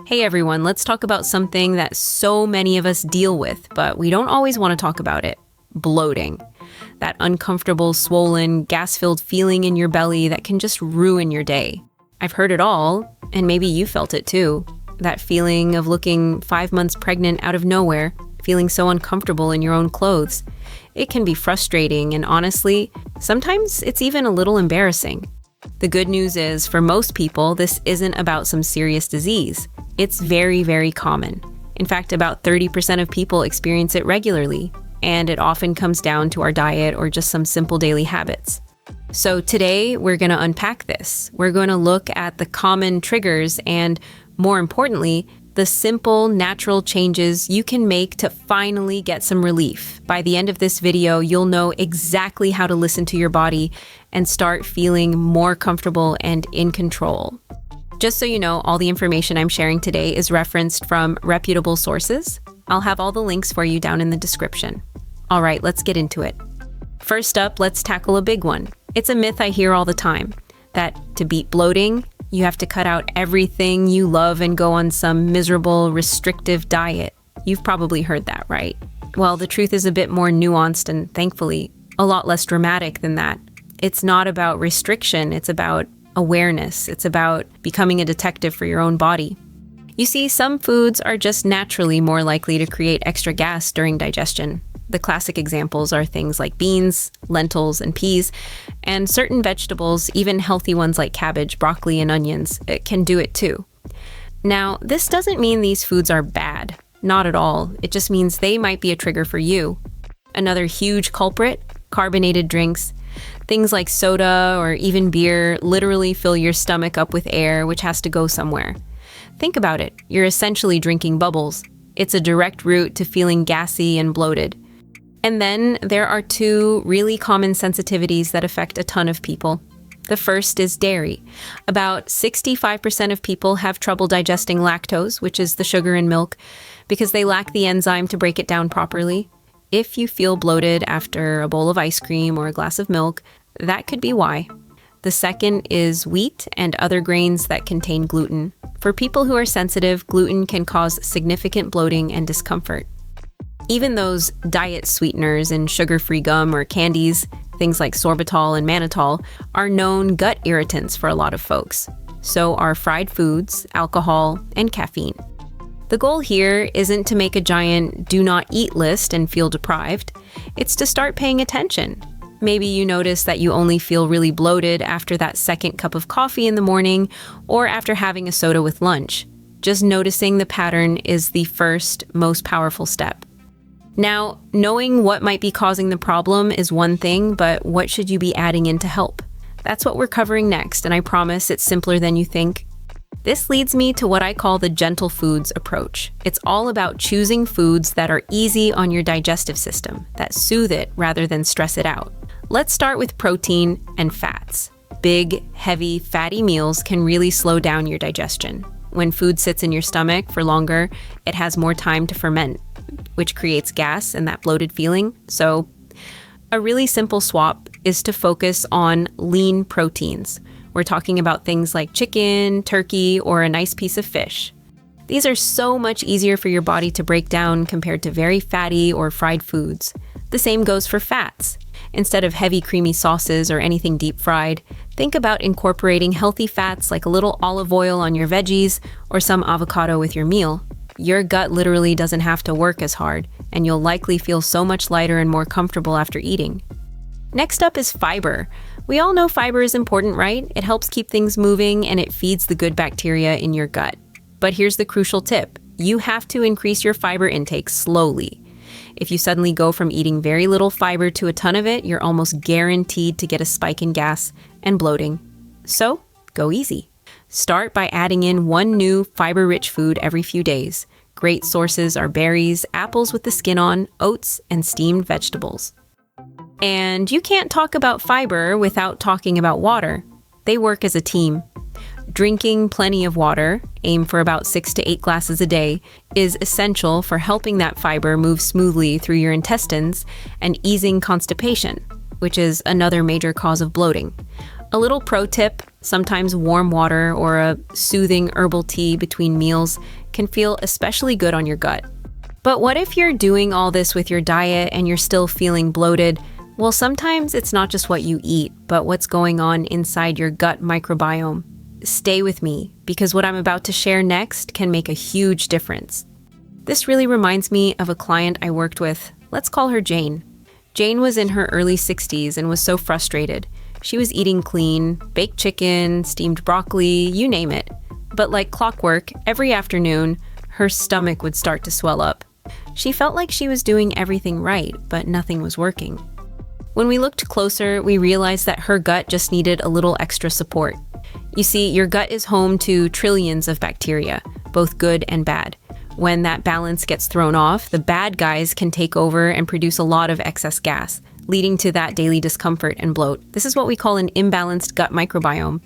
Hey everyone, let's talk about something that so many of us deal with, but we don't always want to talk about it. Bloating. That uncomfortable, swollen, gas-filled feeling in your belly that can just ruin your day. I've heard it all, and maybe you felt it too. That feeling of looking 5 months pregnant out of nowhere, feeling so uncomfortable in your own clothes. It can be frustrating, and honestly, sometimes it's even a little embarrassing. The good news is, for most people, this isn't about some serious disease. It's very, very common. In fact, about 30% of people experience it regularly, and it often comes down to our diet or just some simple daily habits. So today, we're going to unpack this. We're going to look at the common triggers and, more importantly, the simple, natural changes you can make to finally get some relief. By the end of this video, you'll know exactly how to listen to your body and start feeling more comfortable and in control. Just so you know, all the information I'm sharing today is referenced from reputable sources. I'll have all the links for you down in the description. All right, let's get into it. First up, let's tackle a big one. It's a myth I hear all the time, that to beat bloating, you have to cut out everything you love and go on some miserable, restrictive diet. You've probably heard that, right? Well, the truth is a bit more nuanced and, thankfully, a lot less dramatic than that. It's not about restriction, it's about awareness. It's about becoming a detective for your own body. You see, some foods are just naturally more likely to create extra gas during digestion. The classic examples are things like beans, lentils, and peas, and certain vegetables, even healthy ones like cabbage, broccoli, and onions, can do it too. Now, this doesn't mean these foods are bad. Not at all. It just means they might be a trigger for you. Another huge culprit, carbonated drinks. Things like soda or even beer literally fill your stomach up with air, which has to go somewhere. Think about it. You're essentially drinking bubbles. It's a direct route to feeling gassy and bloated. And then there are two really common sensitivities that affect a ton of people. The first is dairy. About 65% of people have trouble digesting lactose, which is the sugar in milk, because they lack the enzyme to break it down properly. If you feel bloated after a bowl of ice cream or a glass of milk, that could be why. The second is wheat and other grains that contain gluten. For people who are sensitive, gluten can cause significant bloating and discomfort. Even those diet sweeteners in sugar-free gum or candies, things like sorbitol and mannitol, are known gut irritants for a lot of folks. So are fried foods, alcohol, and caffeine. The goal here isn't to make a giant do not eat list and feel deprived. It's to start paying attention. Maybe you notice that you only feel really bloated after that second cup of coffee in the morning or after having a soda with lunch. Just noticing the pattern is the first, most powerful step. Now, knowing what might be causing the problem is one thing, but what should you be adding in to help? That's what we're covering next, and I promise it's simpler than you think. This leads me to what I call the gentle foods approach. It's all about choosing foods that are easy on your digestive system, that soothe it rather than stress it out. Let's start with protein and fats. Big, heavy, fatty meals can really slow down your digestion. When food sits in your stomach for longer, it has more time to ferment, which creates gas and that bloated feeling. So, a really simple swap is to focus on lean proteins. We're talking about things like chicken, turkey, or a nice piece of fish. These are so much easier for your body to break down compared to very fatty or fried foods. The same goes for fats. Instead of heavy creamy sauces or anything deep fried, think about incorporating healthy fats like a little olive oil on your veggies or some avocado with your meal. Your gut literally doesn't have to work as hard, and you'll likely feel so much lighter and more comfortable after eating. Next up is fiber. We all know fiber is important, right? It helps keep things moving and it feeds the good bacteria in your gut. But here's the crucial tip. You have to increase your fiber intake slowly. If you suddenly go from eating very little fiber to a ton of it, you're almost guaranteed to get a spike in gas and bloating. So, go easy. Start by adding in one new fiber-rich food every few days. Great sources are berries, apples with the skin on, oats, and steamed vegetables. And you can't talk about fiber without talking about water. They work as a team. Drinking plenty of water, aim for about 6 to 8 glasses a day, is essential for helping that fiber move smoothly through your intestines and easing constipation, which is another major cause of bloating. A little pro tip, sometimes warm water or a soothing herbal tea between meals can feel especially good on your gut. But what if you're doing all this with your diet and you're still feeling bloated? Well, sometimes it's not just what you eat, but what's going on inside your gut microbiome. Stay with me, because what I'm about to share next can make a huge difference. This really reminds me of a client I worked with. Let's call her Jane. Jane was in her early 60s and was so frustrated. She was eating clean, baked chicken, steamed broccoli, you name it. But like clockwork, every afternoon, her stomach would start to swell up. She felt like she was doing everything right, but nothing was working. When we looked closer, we realized that her gut just needed a little extra support. You see, your gut is home to trillions of bacteria, both good and bad. When that balance gets thrown off, the bad guys can take over and produce a lot of excess gas, leading to that daily discomfort and bloat. This is what we call an imbalanced gut microbiome.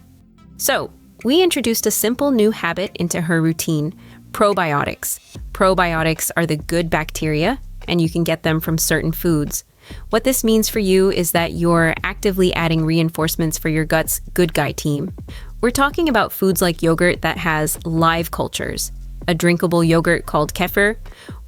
So, we introduced a simple new habit into her routine: probiotics. Probiotics are the good bacteria, and you can get them from certain foods. What this means for you is that you're actively adding reinforcements for your gut's good guy team. We're talking about foods like yogurt that has live cultures, a drinkable yogurt called kefir,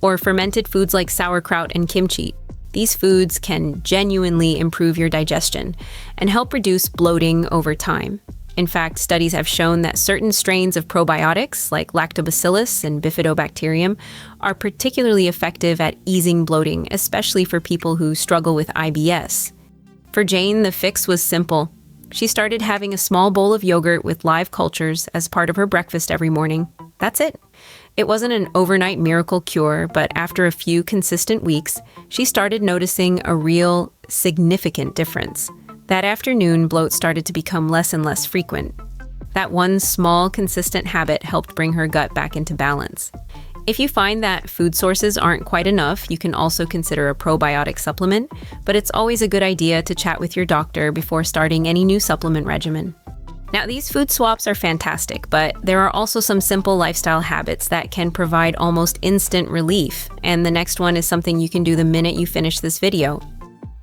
or fermented foods like sauerkraut and kimchi. These foods can genuinely improve your digestion and help reduce bloating over time. In fact, studies have shown that certain strains of probiotics, like lactobacillus and bifidobacterium, are particularly effective at easing bloating, especially for people who struggle with IBS. For Jane, the fix was simple. She started having a small bowl of yogurt with live cultures as part of her breakfast every morning. That's it. It wasn't an overnight miracle cure, but after a few consistent weeks, she started noticing a real, significant difference. That afternoon, bloat started to become less and less frequent. That one small, consistent habit helped bring her gut back into balance. If you find that food sources aren't quite enough, you can also consider a probiotic supplement, but it's always a good idea to chat with your doctor before starting any new supplement regimen. Now, these food swaps are fantastic, but there are also some simple lifestyle habits that can provide almost instant relief, and the next one is something you can do the minute you finish this video.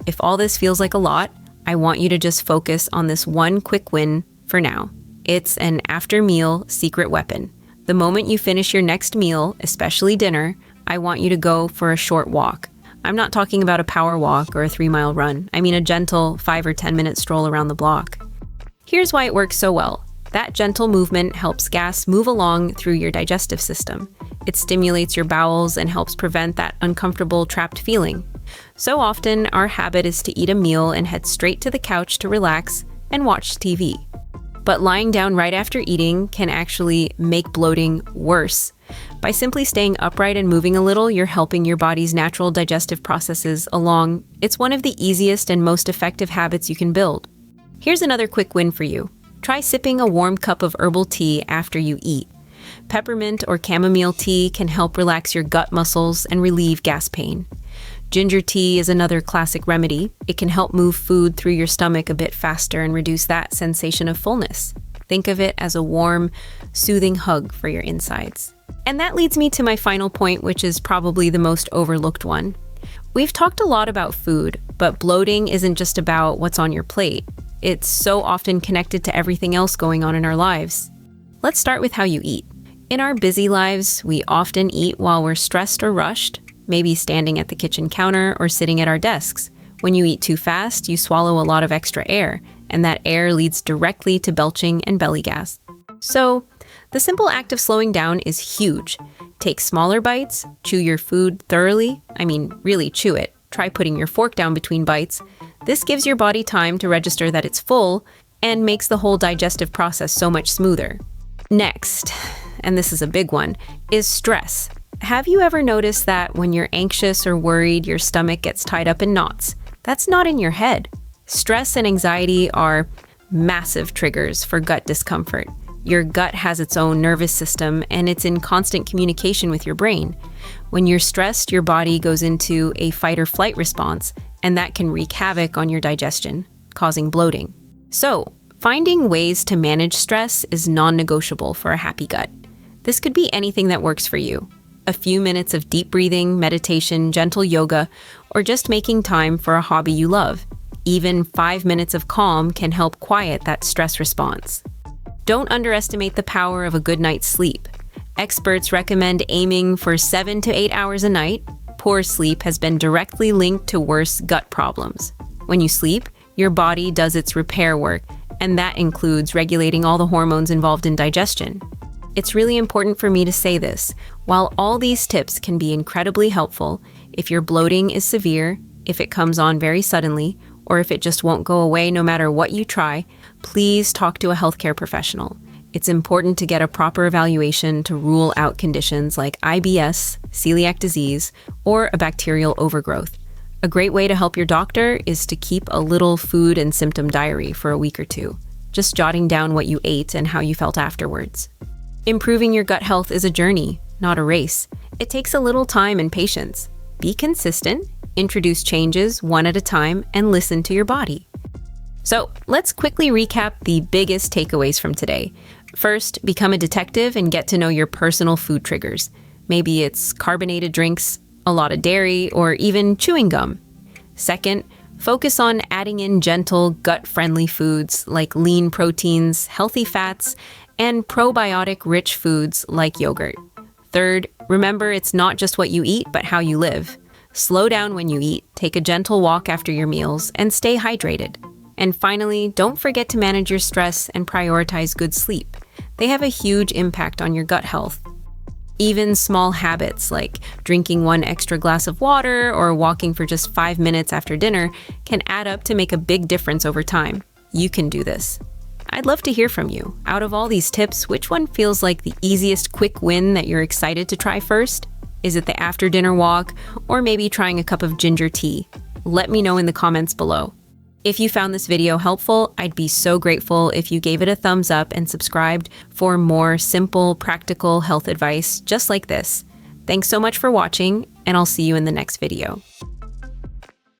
If all this feels like a lot, I want you to just focus on this one quick win for now. It's an after-meal secret weapon. The moment you finish your next meal, especially dinner, I want you to go for a short walk. I'm not talking about a power walk or a 3-mile run. I mean a gentle 5 or 10-minute stroll around the block. Here's why it works so well. That gentle movement helps gas move along through your digestive system. It stimulates your bowels and helps prevent that uncomfortable, trapped feeling. So often, our habit is to eat a meal and head straight to the couch to relax and watch TV. But lying down right after eating can actually make bloating worse. By simply staying upright and moving a little, you're helping your body's natural digestive processes along. It's one of the easiest and most effective habits you can build. Here's another quick win for you. Try sipping a warm cup of herbal tea after you eat. Peppermint or chamomile tea can help relax your gut muscles and relieve gas pain. Ginger tea is another classic remedy. It can help move food through your stomach a bit faster and reduce that sensation of fullness. Think of it as a warm, soothing hug for your insides. And that leads me to my final point, which is probably the most overlooked one. We've talked a lot about food, but bloating isn't just about what's on your plate. It's so often connected to everything else going on in our lives. Let's start with how you eat. In our busy lives, we often eat while we're stressed or rushed, maybe standing at the kitchen counter or sitting at our desks. When you eat too fast, you swallow a lot of extra air, and that air leads directly to belching and belly gas. So, the simple act of slowing down is huge. Take smaller bites, chew your food thoroughly. Really chew it. Try putting your fork down between bites. This gives your body time to register that it's full and makes the whole digestive process so much smoother. Next, and this is a big one, is stress. Have you ever noticed that when you're anxious or worried, your stomach gets tied up in knots? That's not in your head. Stress and anxiety are massive triggers for gut discomfort. Your gut has its own nervous system, and it's in constant communication with your brain. When you're stressed, your body goes into a fight or flight response, and that can wreak havoc on your digestion, causing bloating. So, finding ways to manage stress is non-negotiable for a happy gut. This could be anything that works for you. A few minutes of deep breathing, meditation, gentle yoga, or just making time for a hobby you love. Even 5 minutes of calm can help quiet that stress response. Don't underestimate the power of a good night's sleep. Experts recommend aiming for 7 to 8 hours a night. Poor sleep has been directly linked to worse gut problems. When you sleep, your body does its repair work, and that includes regulating all the hormones involved in digestion. It's really important for me to say this. While all these tips can be incredibly helpful, if your bloating is severe, if it comes on very suddenly, or if it just won't go away no matter what you try, please talk to a healthcare professional. It's important to get a proper evaluation to rule out conditions like IBS, celiac disease, or a bacterial overgrowth. A great way to help your doctor is to keep a little food and symptom diary for a week or two, just jotting down what you ate and how you felt afterwards. Improving your gut health is a journey, not a race. It takes a little time and patience. Be consistent, introduce changes one at a time, and listen to your body. So let's quickly recap the biggest takeaways from today. First, become a detective and get to know your personal food triggers. Maybe it's carbonated drinks, a lot of dairy, or even chewing gum. Second, focus on adding in gentle, gut-friendly foods like lean proteins, healthy fats, and probiotic-rich foods like yogurt. Third, remember it's not just what you eat, but how you live. Slow down when you eat, take a gentle walk after your meals, and stay hydrated. And finally, don't forget to manage your stress and prioritize good sleep. They have a huge impact on your gut health. Even small habits like drinking 1 extra glass of water or walking for just 5 minutes after dinner can add up to make a big difference over time. You can do this. I'd love to hear from you. Out of all these tips, which one feels like the easiest quick win that you're excited to try first? Is it the after dinner walk, or maybe trying a cup of ginger tea? Let me know in the comments below. If you found this video helpful, I'd be so grateful if you gave it a thumbs up and subscribed for more simple, practical health advice just like this. Thanks so much for watching, and I'll see you in the next video.